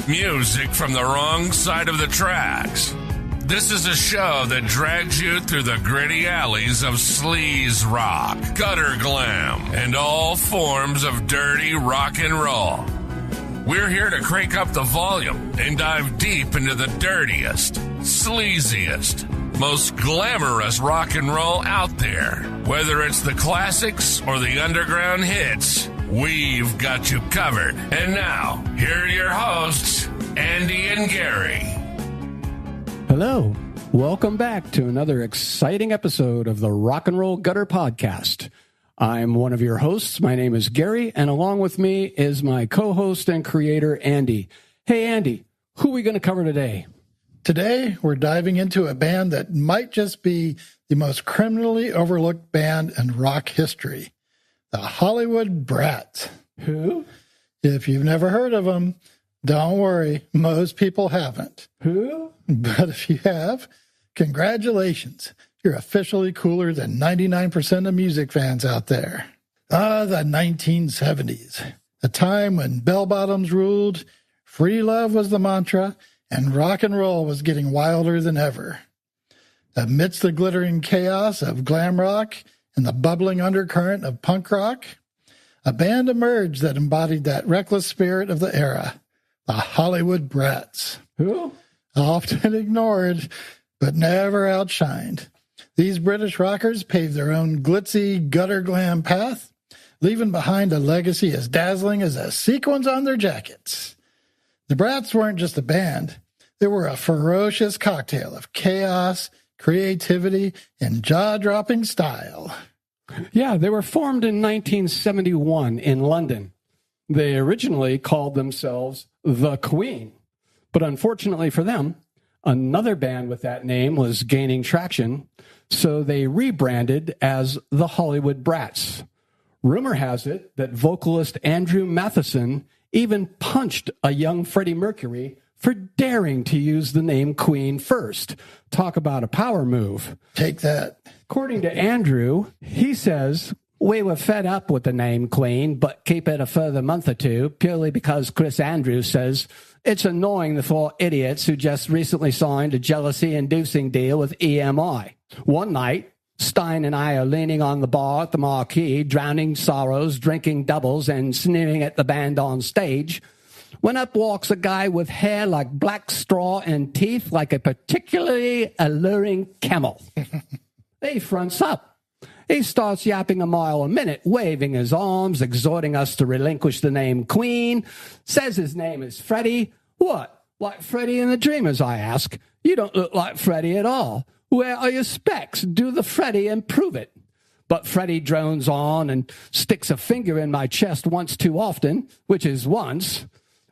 Music from the wrong side of the tracks. This is a show that drags you through the gritty alleys of sleaze rock, gutter glam, and all forms of dirty rock and roll. We're here to crank up the volume and dive deep into the dirtiest, sleaziest, most glamorous rock and roll out there. Whether it's the classics or the underground hits, we've got you covered. And now, here are your hosts, Andy and Gary. Hello. Welcome back to another exciting episode of the Rock and Roll Gutter Podcast. I'm one of your hosts. My name is Gary, and along with me is my co-host and creator, Andy. Hey, Andy, who are we going to cover today? Today, we're diving into a band that might just be the most criminally overlooked band in rock history, the Hollywood Brats. Who? If you've never heard of them, don't worry, most people haven't. Who? But if you have, congratulations. You're officially cooler than 99% of music fans out there. The 1970s, a time when bell-bottoms ruled, free love was the mantra, and rock and roll was getting wilder than ever. Amidst the glittering chaos of glam rock and the bubbling undercurrent of punk rock, a band emerged that embodied that reckless spirit of the era, the Hollywood Brats. Who? Often ignored, but never outshined. These British rockers paved their own glitzy, gutter glam path, leaving behind a legacy as dazzling as the sequins on their jackets. The Brats weren't just a band. They were a ferocious cocktail of chaos, creativity, and jaw-dropping style. Yeah, they were formed in 1971 in London. They originally called themselves The Queen, but unfortunately for them, another band with that name was gaining traction, so they rebranded as the Hollywood Brats. Rumor has it that vocalist Andrew Matheson even punched a young Freddie Mercury for daring to use the name Queen first. Talk about a power move. Take that. According to Andrew, he says, "We were fed up with the name Queen, but keep it a further month or two, purely because Chris Andrews says it's annoying the four idiots who just recently signed a jealousy-inducing deal with EMI. One night, Stein and I are leaning on the bar at the Marquee, drowning sorrows, drinking doubles, and sneering at the band on stage, when up walks a guy with hair like black straw and teeth like a particularly alluring camel. He fronts up. He starts yapping a mile a minute, waving his arms, exhorting us to relinquish the name Queen, says his name is Freddie. What? Like Freddie and the Dreamers, I ask. You don't look like Freddie at all. Where are your specs? Do the Freddie and prove it. But Freddie drones on and sticks a finger in my chest once too often, which is once.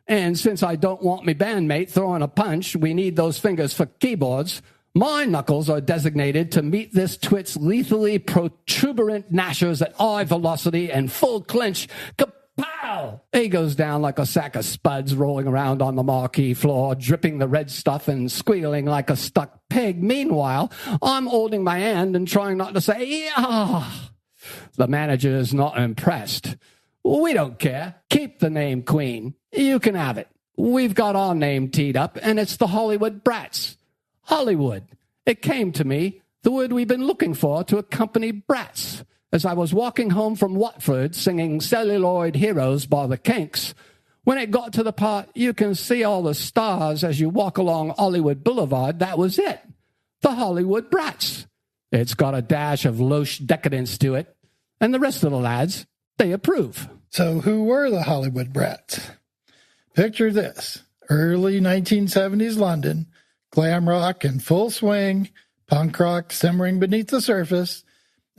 And since I don't want me bandmate throwing a punch, we need those fingers for keyboards. My knuckles are designated to meet this twit's lethally protuberant gnashers at eye velocity and full clinch. Kapow! He goes down like a sack of spuds rolling around on the marquee floor, dripping the red stuff and squealing like a stuck pig. Meanwhile, I'm holding my hand and trying not to say, "Yeah." The manager is not impressed. We don't care. Keep the name Queen. You can have it. We've got our name teed up, and it's the Hollywood Brats. Hollywood. It came to me, the word we've been looking for to accompany Brats, as I was walking home from Watford singing Celluloid Heroes by the Kinks. When it got to the part, you can see all the stars as you walk along Hollywood Boulevard, that was it. The Hollywood Brats. It's got a dash of Loesch decadence to it, and the rest of the lads, they approve. So who were the Hollywood Brats? Picture this. Early 1970s London, glam rock in full swing, punk rock simmering beneath the surface,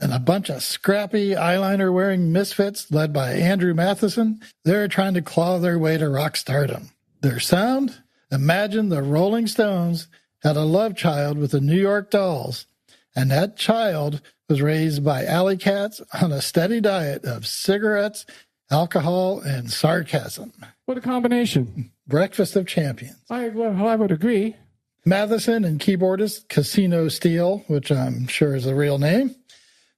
and a bunch of scrappy eyeliner-wearing misfits led by Andrew Matheson. They're trying to claw their way to rock stardom. Their sound? Imagine the Rolling Stones had a love child with the New York Dolls, and that child was raised by alley cats on a steady diet of cigarettes, alcohol, and sarcasm. What a combination. Breakfast of champions. I would agree. Matheson and keyboardist Casino Steele, which I'm sure is a real name,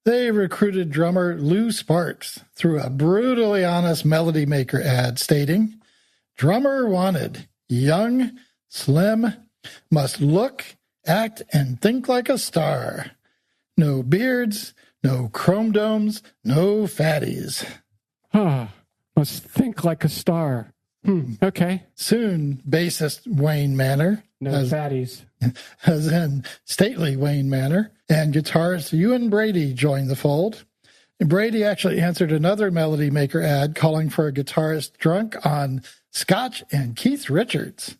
they recruited drummer Lou Sparks through a brutally honest Melody Maker ad stating, "Drummer wanted, young, slim, must look, act, and think like a star. No beards, no chrome domes, no fatties. Must think like a star. Okay. Soon, bassist Wayne Manor. No fatties. As in stately Wayne Manor. And guitarist Ewan Brady joined the fold. And Brady actually answered another Melody Maker ad calling for a guitarist drunk on Scotch and Keith Richards.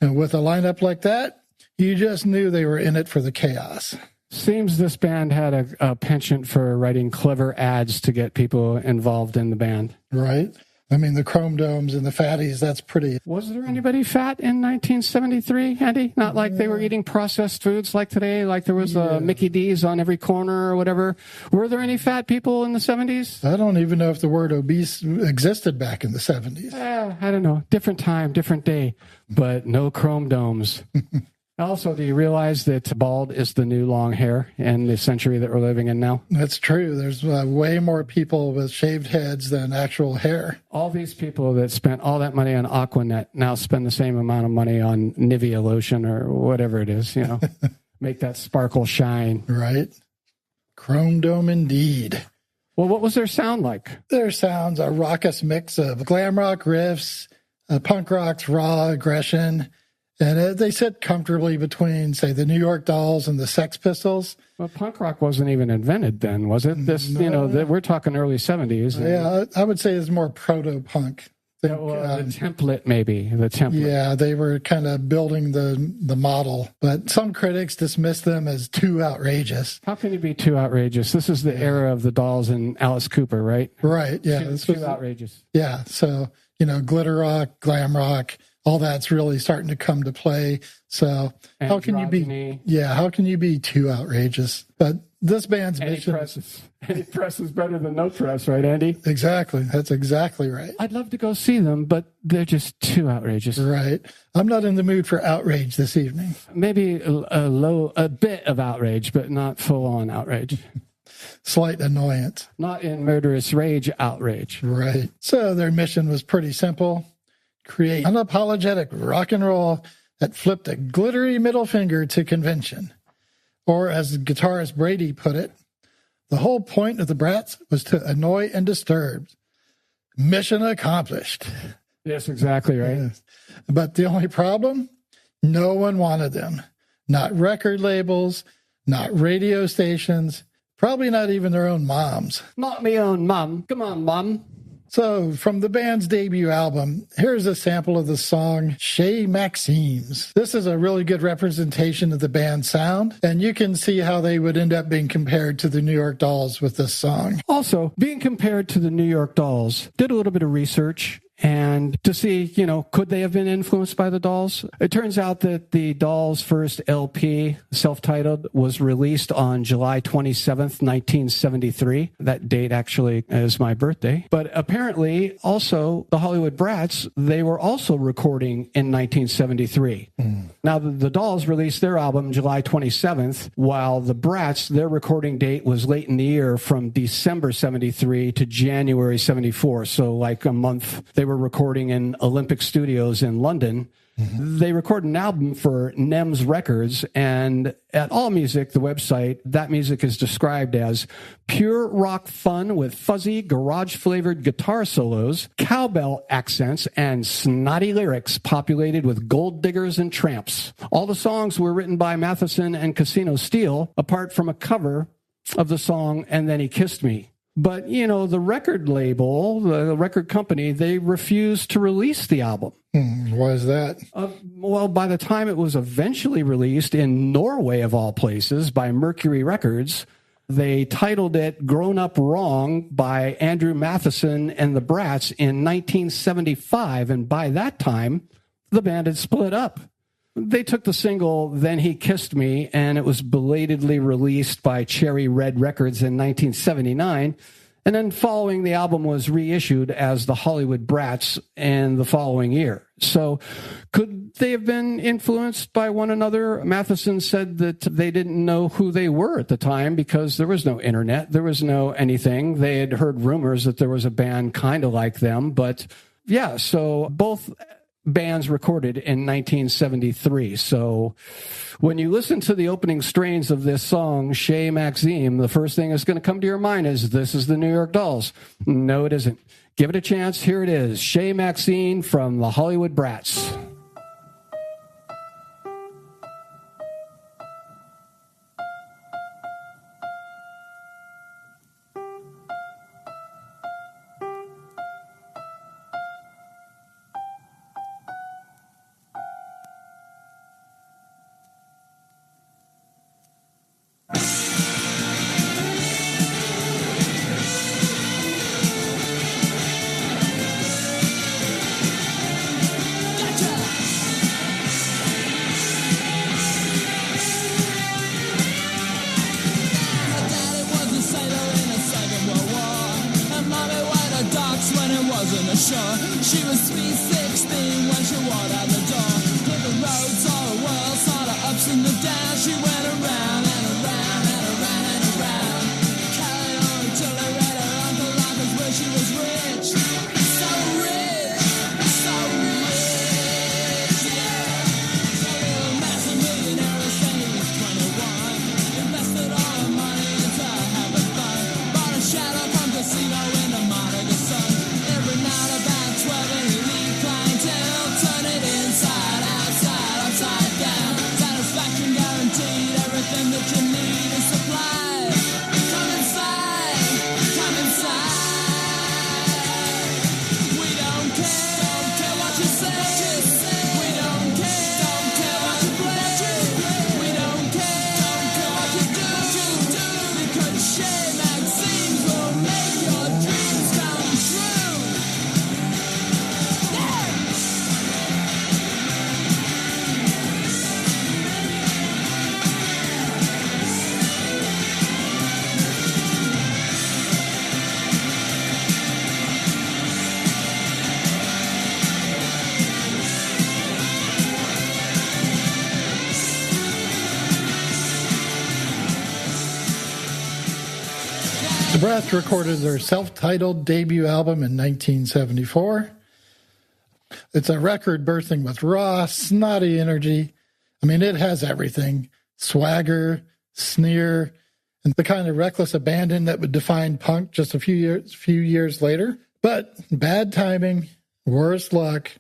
And with a lineup like that, you just knew they were in it for the chaos. Seems this band had a penchant for writing clever ads to get people involved in the band. Right. I mean, the chrome domes and the fatties, that's pretty. Was there anybody fat in 1973, Andy? Not like they were eating processed foods like today, like there was Mickey D's on every corner or whatever. Were there any fat people in the 70s? I don't even know if the word obese existed back in the 70s. I don't know. Different time, different day, but no chrome domes. Also, do you realize that bald is the new long hair in the century that we're living in now? That's true. There's way more people with shaved heads than actual hair. All these people that spent all that money on Aquanet now spend the same amount of money on Nivea lotion or whatever it is, you know, make that sparkle shine. Right. Chrome dome indeed. Well, what was their sound like? Their sound's a raucous mix of glam rock riffs, punk rock's raw aggression. And they sit comfortably between, say, the New York Dolls and the Sex Pistols. Well, punk rock wasn't even invented then, was it? We're talking early 70s. Yeah, I would say it's more proto-punk. The template, maybe. The template. Yeah, they were kind of building the model. But some critics dismiss them as too outrageous. How can you be too outrageous? This is the era of the Dolls and Alice Cooper, right? Right, yeah. Too outrageous. Yeah, so, glitter rock, glam rock, all that's really starting to come to play. So how can you be too outrageous? But this band's mission... Any press is better than no press, right, Andy? Exactly. That's exactly right. I'd love to go see them, but they're just too outrageous. Right. I'm not in the mood for outrage this evening. Maybe a bit of outrage, but not full-on outrage. Slight annoyance. Not in murderous rage outrage. Right. So their mission was pretty simple. Create unapologetic rock and roll that flipped a glittery middle finger to convention. Or as guitarist Brady put it, the whole point of the Brats was to annoy and disturb. Mission accomplished. Yes, exactly right. Yes. But the only problem? No one wanted them. Not record labels, not radio stations, probably not even their own moms. Not me own mom. Come on, mom. So, from the band's debut album, here's a sample of the song Chez Maxime's. This is a really good representation of the band's sound, and you can see how they would end up being compared to the New York Dolls with this song. Also, being compared to the New York Dolls, did a little bit of research and to see, could they have been influenced by the Dolls? It turns out that the Dolls' first LP, self-titled, was released on July 27th, 1973. That date actually is my birthday. But apparently, also, the Hollywood Brats, they were also recording in 1973. Now, the Dolls released their album July 27th, while the Brats, their recording date was late in the year from December 73 to January 74. So like a month. They were recording in Olympic Studios in London. They recorded an album for NEMS Records, and at AllMusic, the website, that music is described as pure rock fun with fuzzy, garage-flavored guitar solos, cowbell accents, and snotty lyrics populated with gold diggers and tramps. All the songs were written by Matheson and Casino Steel, apart from a cover of the song And Then He Kissed Me. But, the record label, the record company, they refused to release the album. Why is that? Well, by the time it was eventually released in Norway, of all places, by Mercury Records, they titled it Grown Up Wrong by Andrew Matheson and the Brats in 1975. And by that time, the band had split up. They took the single, Then He Kissed Me, and it was belatedly released by Cherry Red Records in 1979. And then following, the album was reissued as the Hollywood Brats in the following year. So could they have been influenced by one another? Matheson said that they didn't know who they were at the time because there was no internet. There was no anything. They had heard rumors that there was a band kind of like them. But yeah, so both bands recorded in 1973. So when you listen to the opening strains of this song, Chez Maxime, the first thing that's going to come to your mind is, this is the New York Dolls. No, it isn't. Give it a chance. Here it is. Chez Maxime from the Hollywood Brats. She was sweet 16 when she walked out the door. Hit the road, saw the world, saw the ups and the downs. She went around and around and around and around. Carried on until they read her Uncle Uncle's where she was rich. So rich, yeah. A little massive millionaire was saying he was 21. Invested all her money into having fun. Bought a shadow from casino in the Monica Sun. Every night about 12 and elite clientele. Turn it inside, outside, upside down. Satisfaction guaranteed, everything that you need is supplied. Come inside, come inside. We don't care what you say. We don't care what you play. We don't care what you do. Because Chez Maxime will make your dreams come true. The Brats recorded their self-titled debut album in 1974. It's a record bursting with raw, snotty energy. I mean, it has everything. Swagger, sneer, and the kind of reckless abandon that would define punk just a few years later. But bad timing, worse luck,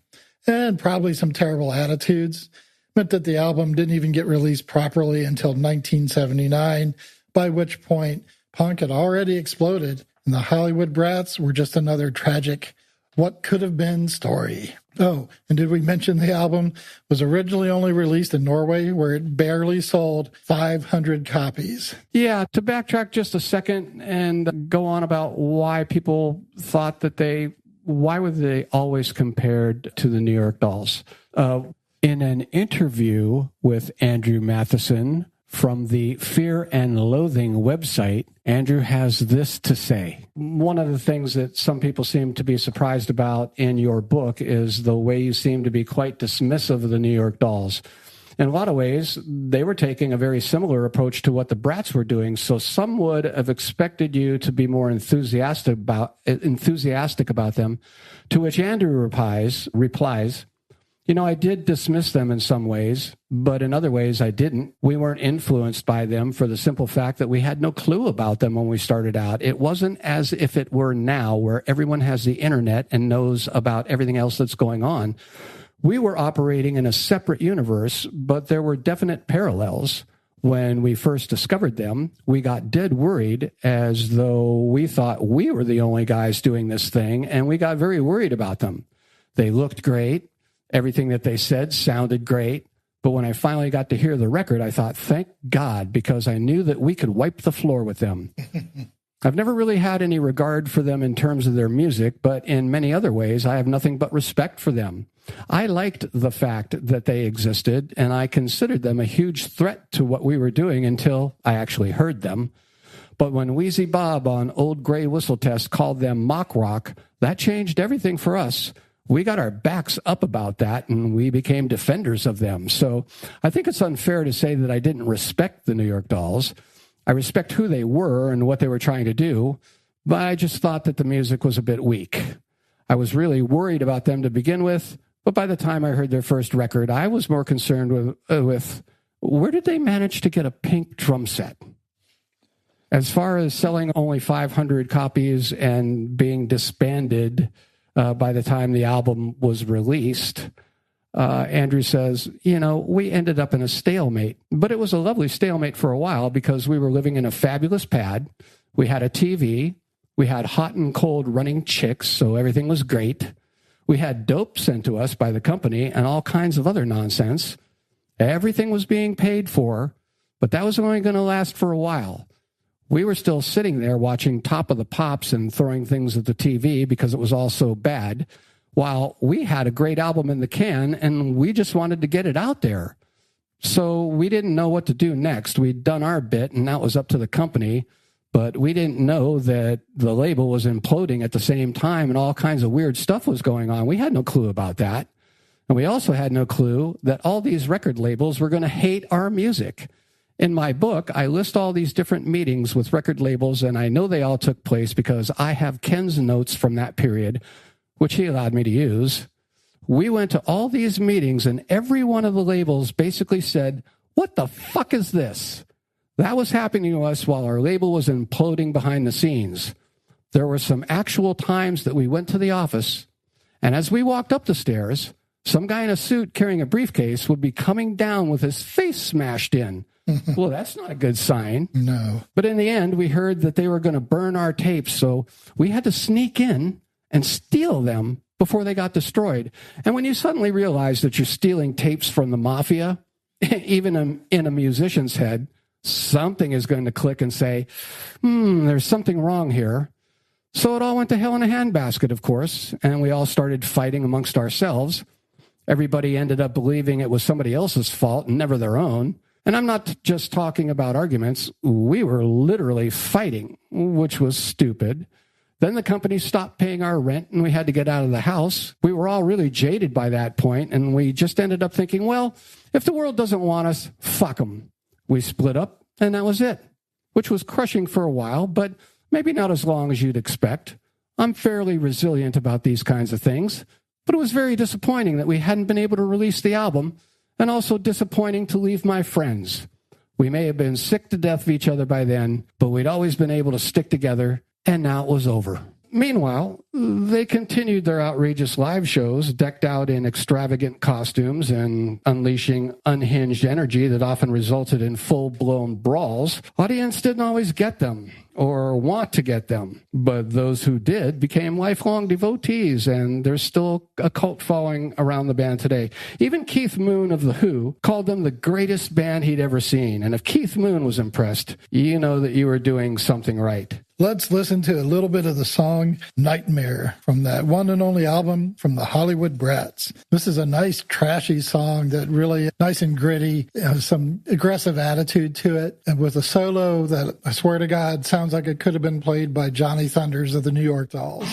and probably some terrible attitudes meant that the album didn't even get released properly until 1979, by which point punk had already exploded, and the Hollywood Brats were just another tragic what could have been story. Oh, and did we mention the album was originally only released in Norway, where it barely sold 500 copies? Yeah, to backtrack just a second and go on about why people thought that why were they always compared to the New York Dolls? In an interview with Andrew Matheson from the Fear and Loathing website, Andrew has this to say. One of the things that some people seem to be surprised about in your book is the way you seem to be quite dismissive of the New York Dolls. In a lot of ways, they were taking a very similar approach to what the Brats were doing, so some would have expected you to be more enthusiastic about them, to which Andrew replies, you know, I did dismiss them in some ways, but in other ways I didn't. We weren't influenced by them for the simple fact that we had no clue about them when we started out. It wasn't as if it were now, where everyone has the internet and knows about everything else that's going on. We were operating in a separate universe, but there were definite parallels. When we first discovered them, we got dead worried, as though we thought we were the only guys doing this thing, and we got very worried about them. They looked great. Everything that they said sounded great. But when I finally got to hear the record, I thought, thank God, because I knew that we could wipe the floor with them. I've never really had any regard for them in terms of their music, but in many other ways, I have nothing but respect for them. I liked the fact that they existed, and I considered them a huge threat to what we were doing until I actually heard them. But when Wheezy Bob on Old Grey Whistle Test called them mock rock, that changed everything for us. We got our backs up about that, and we became defenders of them. So I think it's unfair to say that I didn't respect the New York Dolls. I respect who they were and what they were trying to do, but I just thought that the music was a bit weak. I was really worried about them to begin with, But by the time I heard their first record, I was more concerned with where did they manage to get a pink drum set? As far as selling only 500 copies and being disbanded by the time the album was released, Andrew says, we ended up in a stalemate. But it was a lovely stalemate for a while because we were living in a fabulous pad. We had a TV. We had hot and cold running chicks, so everything was great. We had dope sent to us by the company and all kinds of other nonsense. Everything was being paid for, but that was only going to last for a while. We were still sitting there watching Top of the Pops and throwing things at the TV because it was all so bad, while we had a great album in the can and we just wanted to get it out there. So we didn't know what to do next. We'd done our bit and that was up to the company, but we didn't know that the label was imploding at the same time and all kinds of weird stuff was going on. We had no clue about that. And we also had no clue that all these record labels were going to hate our music. In my book, I list all these different meetings with record labels, and I know they all took place because I have Ken's notes from that period, which he allowed me to use. We went to all these meetings, and every one of the labels basically said, "What the fuck is this?" That was happening to us while our label was imploding behind the scenes. There were some actual times that we went to the office, and as we walked up the stairs, some guy in a suit carrying a briefcase would be coming down with his face smashed in. Well, that's not a good sign. No. But in the end, we heard that they were going to burn our tapes, so we had to sneak in and steal them before they got destroyed. And when you suddenly realize that you're stealing tapes from the mafia, even in a musician's head, something is going to click and say, there's something wrong here. So it all went to hell in a handbasket, of course, and we all started fighting amongst ourselves. Everybody ended up believing it was somebody else's fault and never their own. And I'm not just talking about arguments. We were literally fighting, which was stupid. Then the company stopped paying our rent and we had to get out of the house. We were all really jaded by that point, and we just ended up thinking, well, if the world doesn't want us, fuck them. We split up, and that was it, which was crushing for a while, but maybe not as long as you'd expect. I'm fairly resilient about these kinds of things, but it was very disappointing that we hadn't been able to release the album, and also disappointing to leave my friends. We may have been sick to death of each other by then, but we'd always been able to stick together, and now it was over. Meanwhile, they continued their outrageous live shows, decked out in extravagant costumes and unleashing unhinged energy that often resulted in full-blown brawls. Audience didn't always get them or want to get them, but those who did became lifelong devotees, and there's still a cult following around the band today. Even Keith Moon of The Who called them the greatest band he'd ever seen, and if Keith Moon was impressed, you know that you were doing something right. Let's listen to a little bit of the song Nightmare from that one and only album from the Hollywood Brats. This is a nice trashy song that really nice and gritty, has some aggressive attitude to it, and with a solo that I swear to God sounds like it could have been played by Johnny Thunders of the New York Dolls.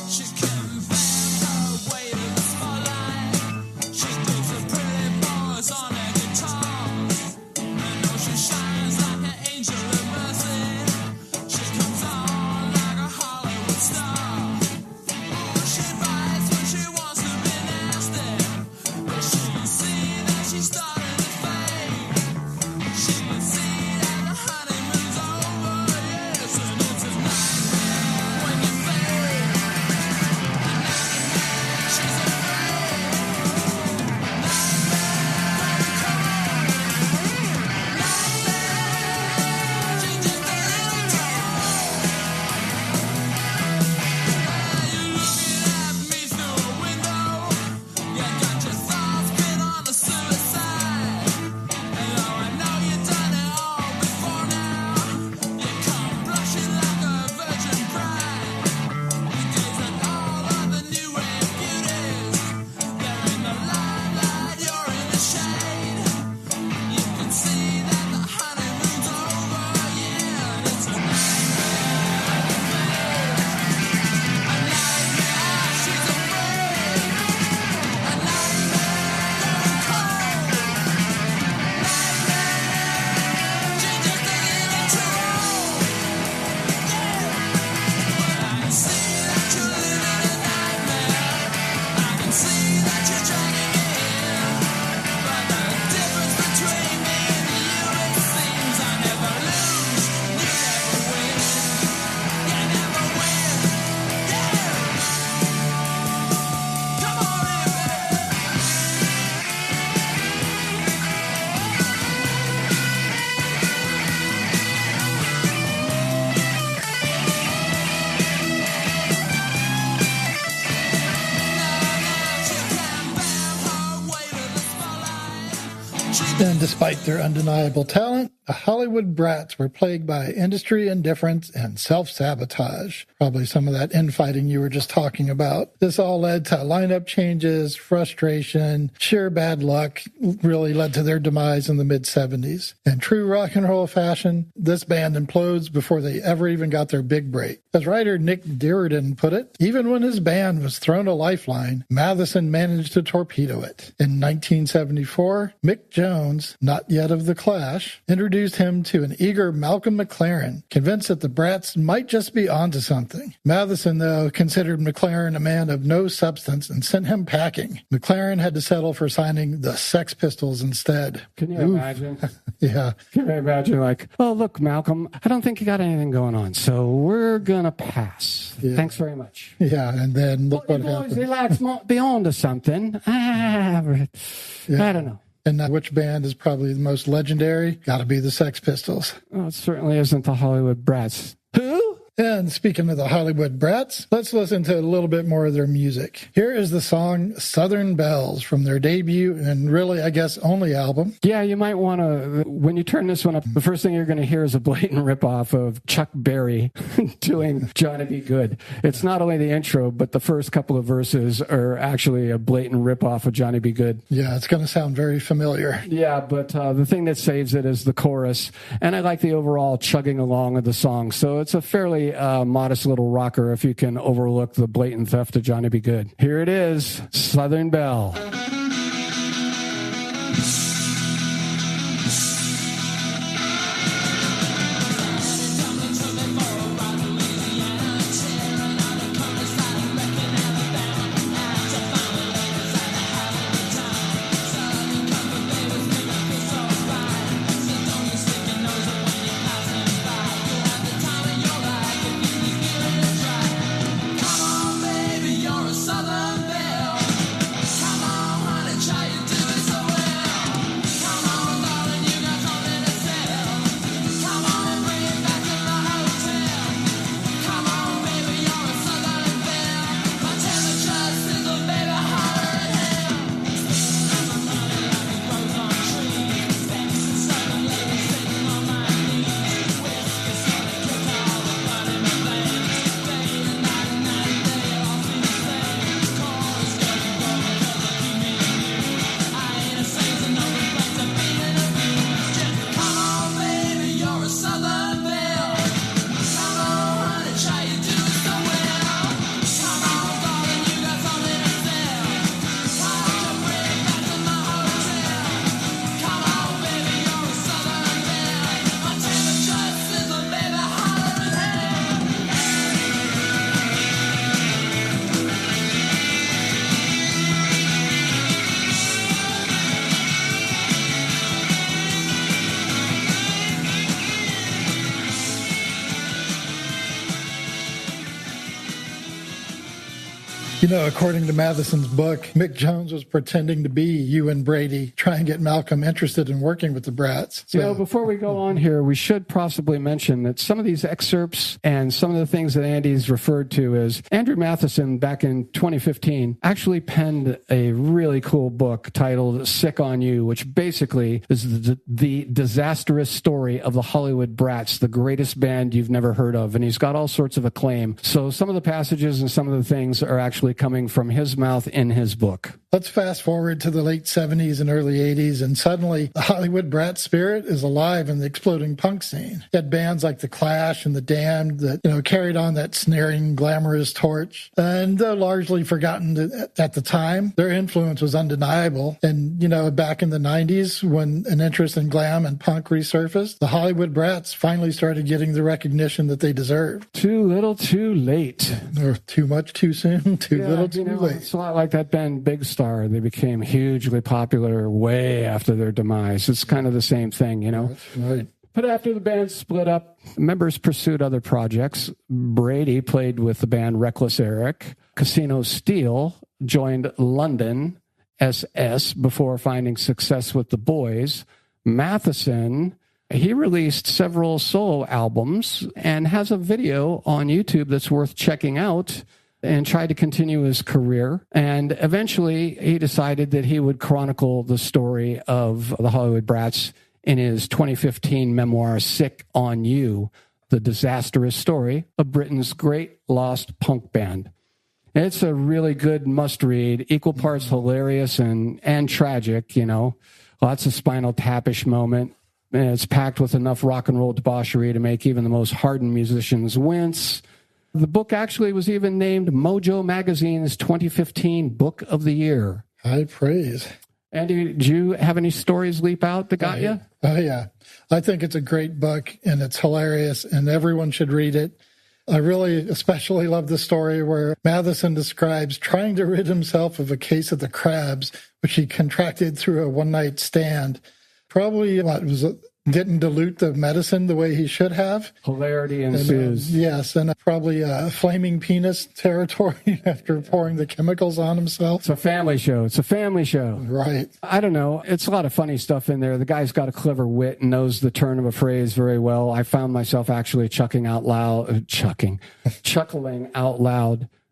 She's And despite their undeniable talent, the Hollywood Brats were plagued by industry indifference and self-sabotage. Probably some of that infighting you were just talking about. This all led to lineup changes, frustration, sheer bad luck really led to their demise in the mid-70s. In true rock and roll fashion, this band implodes before they ever even got their big break. As writer Nick Dearden put it, even when his band was thrown a lifeline, Matheson managed to torpedo it. In 1974, Mick Jones, not yet of The Clash, introduced him to an eager Malcolm McLaren, convinced that the Brats might just be onto something. Matheson, though, considered McLaren a man of no substance and sent him packing. McLaren had to settle for signing the Sex Pistols instead. Can you imagine? Yeah. Can you imagine, like, oh, look, Malcolm, I don't think you got anything going on, so we're going to pass. Yeah. Thanks very much. Yeah, and then look what happened. The lads might be on to something. I don't know. And which band is probably the most legendary? Got to be the Sex Pistols. Well, it certainly isn't the Hollywood Brats. Who? And speaking of the Hollywood Brats, let's listen to a little bit more of their music. Here is the song Southern Bells from their debut and really, I guess, only album. Yeah, you might want to, when you turn this one up, the first thing you're going to hear is a blatant ripoff of Chuck Berry doing Johnny B. Good. It's not only the intro, but the first couple of verses are actually a blatant ripoff of Johnny B. Good. Yeah, it's going to sound very familiar. Yeah, but the thing that saves it is the chorus. And I like the overall chugging along of the song. So it's a fairly modest little rocker if you can overlook the blatant theft of Johnny B. Good. Here it is, Southern Belle. You know, according to Matheson's book, Mick Jones was pretending to be Ewan Brady, trying to get Malcolm interested in working with the Brats. So, you know, before we go on here, we should possibly mention that some of these excerpts and some of the things that Andy's referred to as Andrew Matheson back in 2015 actually penned a really cool book titled Sick on You, which basically is the disastrous story of the Hollywood Brats, the greatest band you've never heard of. And he's got all sorts of acclaim. So some of the passages and some of the things are actually coming from his mouth in his book. Let's fast forward to the late 70s and early 80s, and suddenly the Hollywood Brat spirit is alive in the exploding punk scene. You had bands like The Clash and The Damned that, carried on that sneering, glamorous torch. And though largely forgotten at the time, their influence was undeniable. And, back in the 90s, when an interest in glam and punk resurfaced, the Hollywood Brats finally started getting the recognition that they deserved. Too little, too late. Or too much, too soon, too little, too late. It's a lot like that band Big Star. They became hugely popular way after their demise. It's kind of the same thing, That's right. But after the band split up, members pursued other projects. Brady played with the band Reckless Eric. Casino Steel joined London SS before finding success with the Boys. Matheson, he released several solo albums and has a video on YouTube that's worth checking out and tried to continue his career. And eventually he decided that he would chronicle the story of the Hollywood Brats in his 2015 memoir, Sick on You, the disastrous story of Britain's great lost punk band. It's a really good must-read, equal parts hilarious and tragic, you know. Lots of Spinal Tap-ish moment. And it's packed with enough rock and roll debauchery to make even the most hardened musicians wince. The book actually was even named Mojo Magazine's 2015 Book of the Year. High praise. Andy, did you have any stories leap out that got you? Oh, yeah. I think it's a great book, and it's hilarious, and everyone should read it. I really especially love the story where Matheson describes trying to rid himself of a case of the crabs, which he contracted through a one-night stand. Probably didn't dilute the medicine the way he should have. Hilarity ensues. Yes, and probably flaming penis territory after pouring the chemicals on himself. It's a family show. Right. I don't know. It's a lot of funny stuff in there. The guy's got a clever wit and knows the turn of a phrase very well. I found myself actually chuckling out loud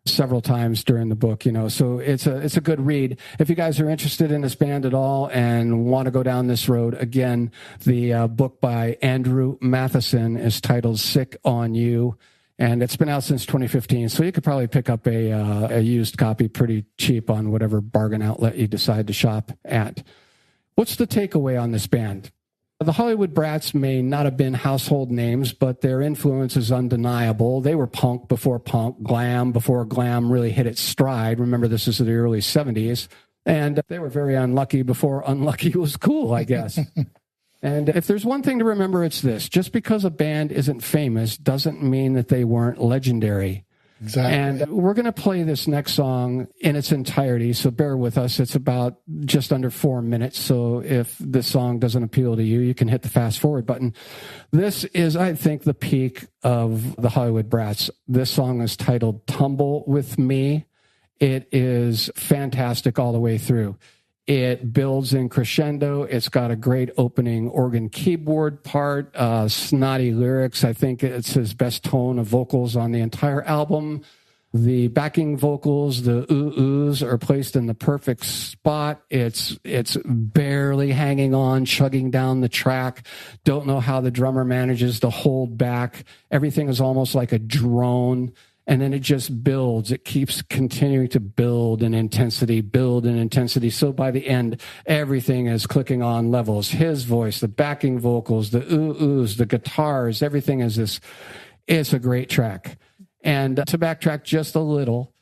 several times during the book, you know, so it's a good read. If you guys are interested in this band at all and want to go down this road, again, the book by Andrew Matheson is titled Sick on You, and it's been out since 2015, so you could probably pick up a used copy pretty cheap on whatever bargain outlet you decide to shop at. What's the takeaway on this band? The Hollywood Brats may not have been household names, but their influence is undeniable. They were punk before punk, glam before glam really hit its stride. Remember, this is the early 70s. And they were very unlucky before unlucky was cool, I guess. And if there's one thing to remember, it's this. Just because a band isn't famous doesn't mean that they weren't legendary. Exactly. And we're going to play this next song in its entirety, so bear with us. It's about just under 4 minutes, so if this song doesn't appeal to you, you can hit the fast forward button. This is, I think, the peak of the Hollywood Brats. This song is titled Tumble With Me. It is fantastic all the way through. It builds in crescendo. It's got a great opening organ keyboard part, snotty lyrics. I think it's his best tone of vocals on the entire album. The backing vocals, the ooh-oohs, are placed in the perfect spot. It's barely hanging on, chugging down the track. Don't know how the drummer manages to hold back. Everything is almost like a drone. And then it just builds. It keeps continuing to build in intensity. So by the end, everything is clicking on levels. His voice, the backing vocals, the ooh-oohs, the guitars, everything is this. It's a great track. And to backtrack just a little,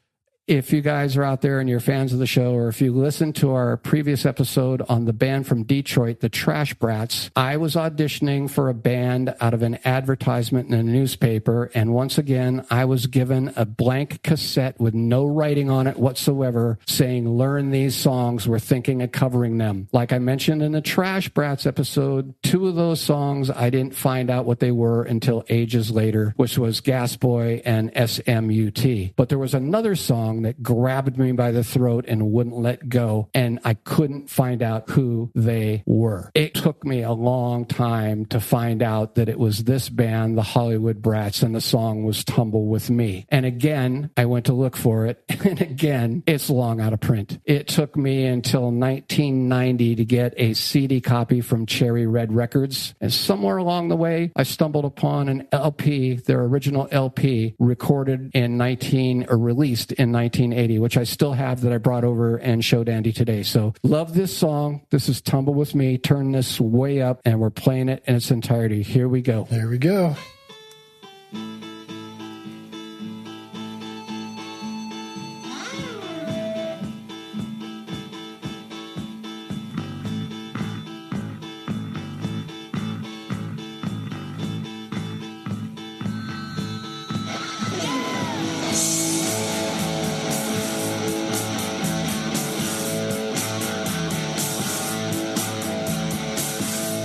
if you guys are out there and you're fans of the show, or if you listen to our previous episode on the band from Detroit, the Trash Brats, I was auditioning for a band out of an advertisement in a newspaper, and once again, I was given a blank cassette with no writing on it whatsoever saying, learn these songs, we're thinking of covering them. Like I mentioned in the Trash Brats episode, 2 of those songs, I didn't find out what they were until ages later, which was Gas Boy and SMUT. But there was another song that grabbed me by the throat and wouldn't let go, and I couldn't find out who they were. It took me a long time to find out that it was this band, the Hollywood Brats, and the song was Tumble With Me. And again, I went to look for it, and again, it's long out of print. It took me until 1990 to get a CD copy from Cherry Red Records, and somewhere along the way, I stumbled upon an LP, their original LP, recorded in released in 1980, which I still have, that I brought over and showed Andy today. So love this song. This is Tumble With Me. Turn this way up, and we're playing it in its entirety. Here we go. There we go.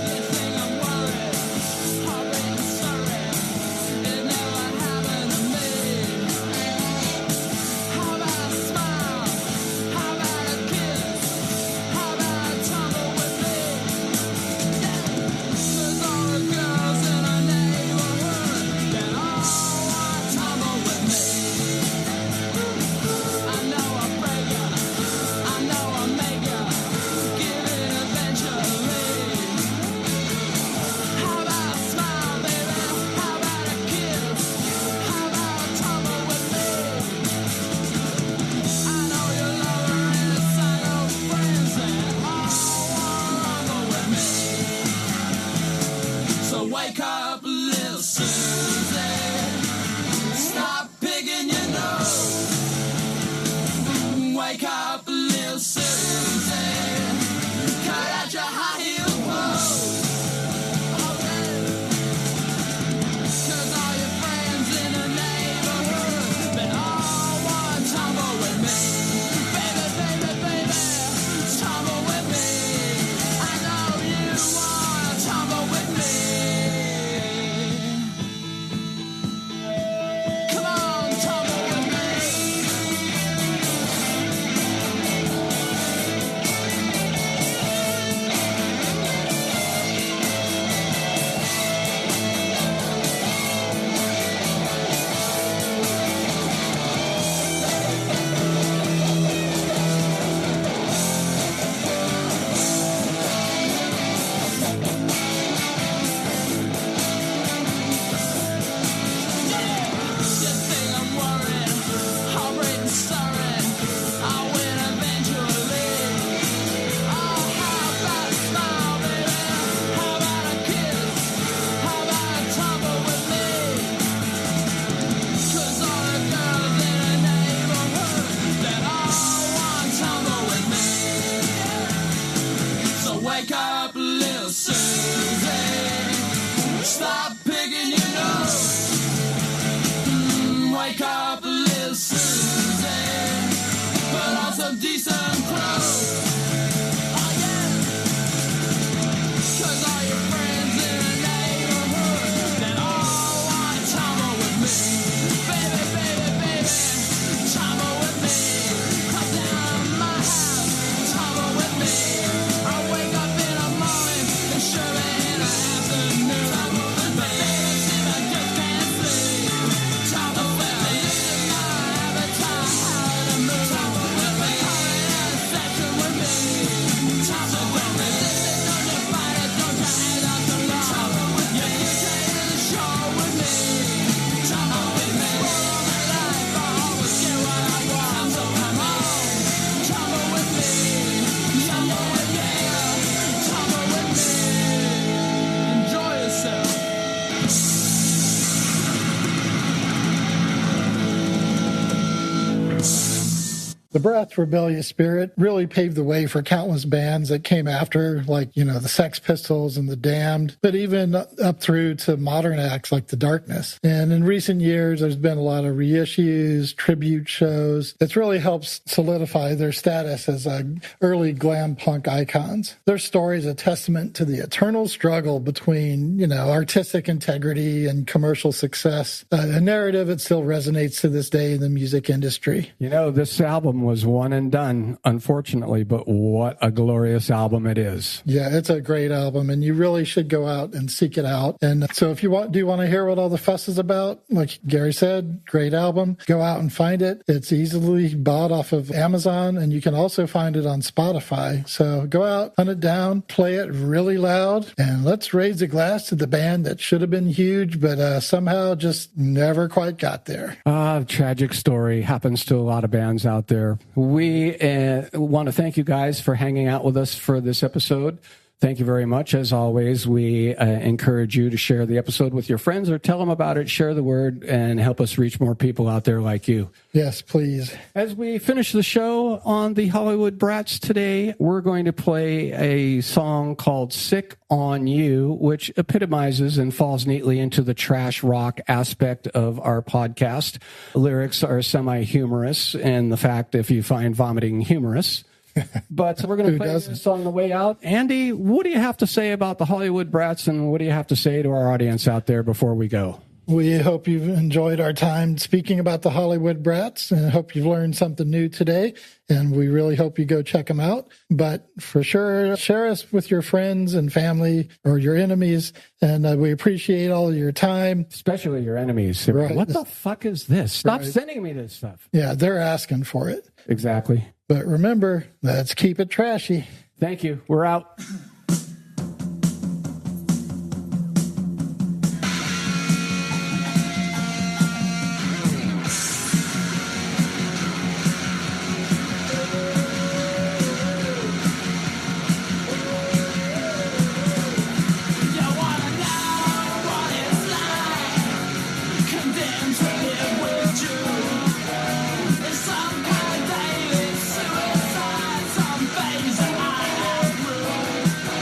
You think I'm worried, hurry and sorry. Wake up, little Susie. Stop picking your nose. Wake up, little Susie. Put on some decent clothes. Oh yeah. 'Cause all your friends in the neighborhood, they all want to tumble with me. Baby, baby, baby, tumble with me. Come down to my house, tumble with me. I wake up in the morning and surely in the afternoon. But baby, see, I just can't sleep. Tumble with me. My appetite, how to move. Tumble with me. Come in a session with me. Tumble with me. Don't you fight it, don't you hang out the law. Tumble with me. You take the show with me. Tumble with me. For all my life, I always get what I want. So come on, tumble with me. Tumble with me. Tumble with me. Enjoy yourself. The Brats' rebellious spirit really paved the way for countless bands that came after, like, the Sex Pistols and the Damned, but even up through to modern acts like the Darkness. And in recent years, there's been a lot of reissues, tribute shows. That's really helped solidify their status as early glam punk icons. Their story is a testament to the eternal struggle between, artistic integrity and commercial success, a narrative that still resonates to this day in the music industry. This album was one and done, unfortunately, but what a glorious album it is. Yeah, it's a great album, and you really should go out and seek it out. And so if you want to hear what all the fuss is about, like Gary said, great album, go out and find it. It's easily bought off of Amazon, and you can also find it on Spotify. So go out, hunt it down, play it really loud, and let's raise a glass to the band that should have been huge, but somehow just never quite got there. Tragic story. Happens to a lot of bands out there. We want to thank you guys for hanging out with us for this episode. Thank you very much. As always, we encourage you to share the episode with your friends or tell them about it, share the word, and help us reach more people out there like you. Yes, please. As we finish the show on the Hollywood Brats today, we're going to play a song called Sick on You, which epitomizes and falls neatly into the trash rock aspect of our podcast. Lyrics are semi-humorous, and the fact if you find vomiting humorous. But we're going to play this on the way out. Andy, what do you have to say about the Hollywood Brats, and what do you have to say to our audience out there before we go? We hope you've enjoyed our time speaking about the Hollywood Brats, and hope you've learned something new today, and we really hope you go check them out. But for sure, share us with your friends and family or your enemies, and we appreciate all of your time. Especially your enemies. Right. What the fuck is this? Stop sending me this stuff. Yeah, they're asking for it. Exactly. But remember, let's keep it trashy. Thank you. We're out. Some phase that I have through.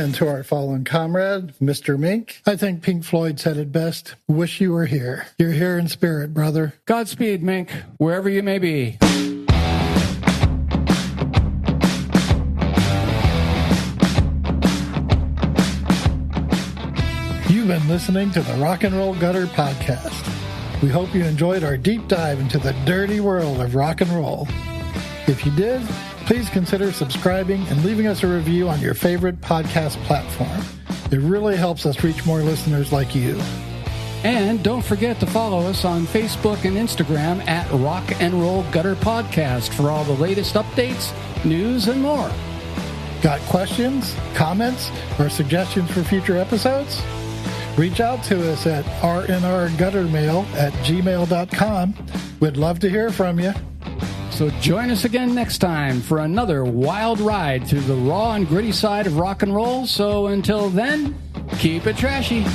And to our fallen comrade, Mr. Mink, I think Pink Floyd said it best. Wish you were here. You're here in spirit, brother. Godspeed, Mink, wherever you may be. You've been listening to the Rock and Roll Gutter Podcast. We hope you enjoyed our deep dive into the dirty world of rock and roll. If you did, please consider subscribing and leaving us a review on your favorite podcast platform. It really helps us reach more listeners like you. And don't forget to follow us on Facebook and Instagram at Rock and Roll Gutter Podcast for all the latest updates, news, and more. Got questions, comments, or suggestions for future episodes? Reach out to us at rnrguttermail@gmail.com. We'd love to hear from you. So join us again next time for another wild ride through the raw and gritty side of rock and roll. So until then, keep it trashy.